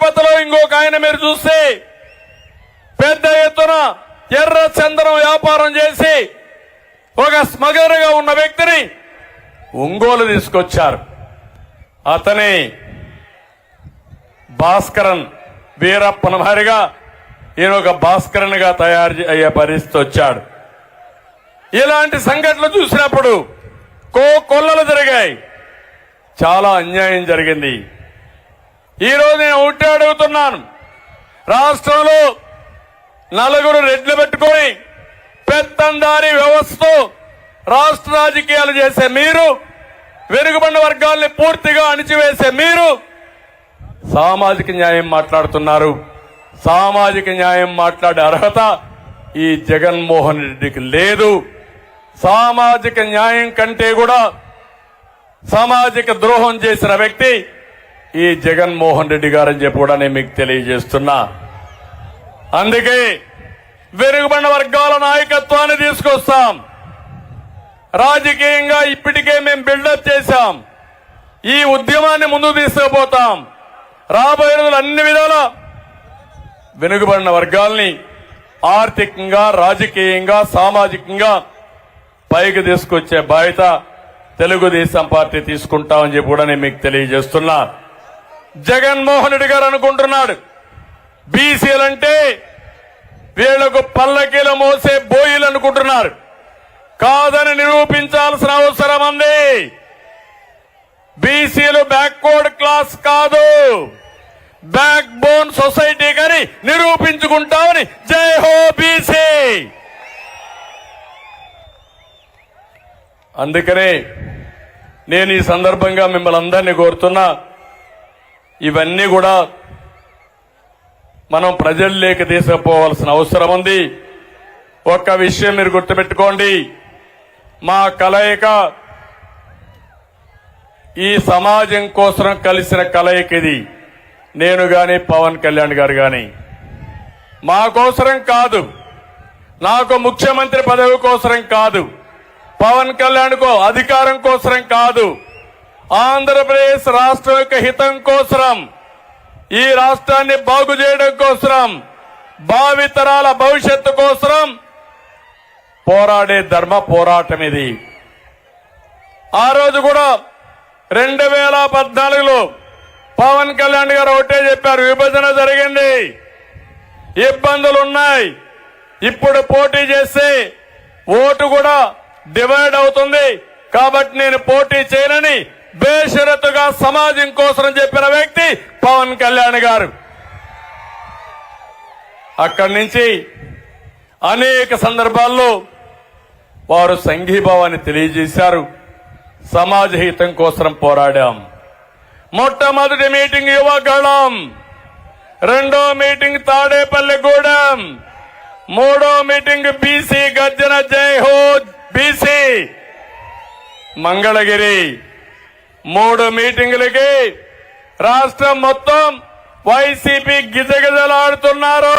తిరుపతిలో ఇంకొక ఆయన మీరు చూస్తే పెద్ద ఎత్తున ఎర్ర చందనం వ్యాపారం చేసి ఒక స్మగ్లర్గా ఉన్న వ్యక్తిని ఒంగోలు తీసుకొచ్చారు. అతని భాస్కరన్ వీరప్పన మారిగా ఈయన ఒక భాస్కరన్ గా తయారు అయ్యే పరిస్థితి వచ్చాడు. ఇలాంటి సంఘటనలు చూసినప్పుడు కొల్లలు జరిగాయి, చాలా అన్యాయం జరిగింది. ఈరోజు నేను ఒకటే అడుగుతున్నాను, రాష్ట్రంలో నలుగురు రెడ్లు పెట్టుకొని పెత్తందారీ వ్యవస్థతో రాష్ట్ర రాజకీయాలు చేసే మీరు, వెనుకబడిన వర్గాల్ని పూర్తిగా అణిచివేసే మీరు సామాజిక న్యాయం మాట్లాడుతున్నారు. సామాజిక న్యాయం మాట్లాడే అర్హత ఈ జగన్మోహన్ రెడ్డికి లేదు. సామాజిక న్యాయం కంటే కూడా సామాజిక ద్రోహం చేసిన వ్యక్తి ఈ జగన్మోహన్ రెడ్డి గారని చెప్పి కూడా నేను మీకు తెలియజేస్తున్నా. అందుకే వెనుకబడిన వర్గాల నాయకత్వాన్ని తీసుకొస్తాం. రాజకీయంగా ఇప్పటికే మేము బిల్డప్ చేశాం. ఈ ఉద్యమాన్ని ముందుకు తీసుకుపోతాం. రాబోయే రోజులు అన్ని విధాల వెనుకబడిన వర్గాల్ని ఆర్థికంగా, రాజకీయంగా, సామాజికంగా పైకి తీసుకొచ్చే బాధ్యత తెలుగుదేశం పార్టీ తీసుకుంటామని చెప్పి కూడా నేను మీకు తెలియజేస్తున్నా. జగన్మోహన్ రెడ్డి గారు అనుకుంటున్నాడు బీసీలంటే వీళ్లకు పల్లకీలు మోసే బోయిలు అనుకుంటున్నారు. కాదని నిరూపించాల్సిన అవసరం ఉంది. బీసీలు బ్యాక్వర్డ్ క్లాస్ కాదు, బ్యాక్ బోన్ సొసైటీ కానీ నిరూపించుకుంటామని జై హో బీసీ. అందుకనే నేను ఈ సందర్భంగా మిమ్మల్ని అందరినీ కోరుతున్నా, ఇవన్నీ కూడా మనం ప్రజల్లోకి తీసుకుపోవాల్సిన అవసరం ఉంది. ఒక్క విషయం మీరు గుర్తుపెట్టుకోండి, మా కలయిక ఈ సమాజం కోసం కలిసిన కలయిక ఇది. నేను గాని పవన్ కళ్యాణ్ గారు గాని మా కోసరం కాదు, నాకు ముఖ్యమంత్రి పదవి కోసరం కాదు, పవన్ కళ్యాణ్ కో అధికారం కోసరం కాదు, ఆంధ్రప్రదేశ్ రాష్ట్రం యొక్క హితం కోసరం, ఈ రాష్ట్రాన్ని బాగు చేయడం కోసరం, భావితరాల భవిష్యత్తు కోసరం పోరాడే ధర్మ పోరాటం ఇది. ఆ రోజు కూడా 2014లో పవన్ కళ్యాణ్ గారు ఒకటే చెప్పారు, విభజన జరిగింది, ఇబ్బందులున్నాయి, ఇప్పుడు పోటీ చేస్తే ఓటు కూడా డివైడ్ అవుతుంది, కాబట్టి నేను పోటీ చేయనని బేషరతుగా సమాజం కోసం చెప్పిన వ్యక్తి పవన్ కళ్యాణ్ గారు. అక్కడి నుంచి అనేక సందర్భాల్లో వారు సంఘీభావాన్ని తెలియజేశారు. సమాజ హితం కోసం పోరాడాం. మొట్టమొదటి మీటింగ్ యువగళం, రెండో మీటింగ్ తాడేపల్లిగూడెం, మూడో మీటింగ్ బీసీ గర్జన జై హో బీసీ మంగళగిరి. 3 మీటింగులకి రాష్ట్రం మొత్తం వైసీపీ గిజగిజలాడుతున్నారు.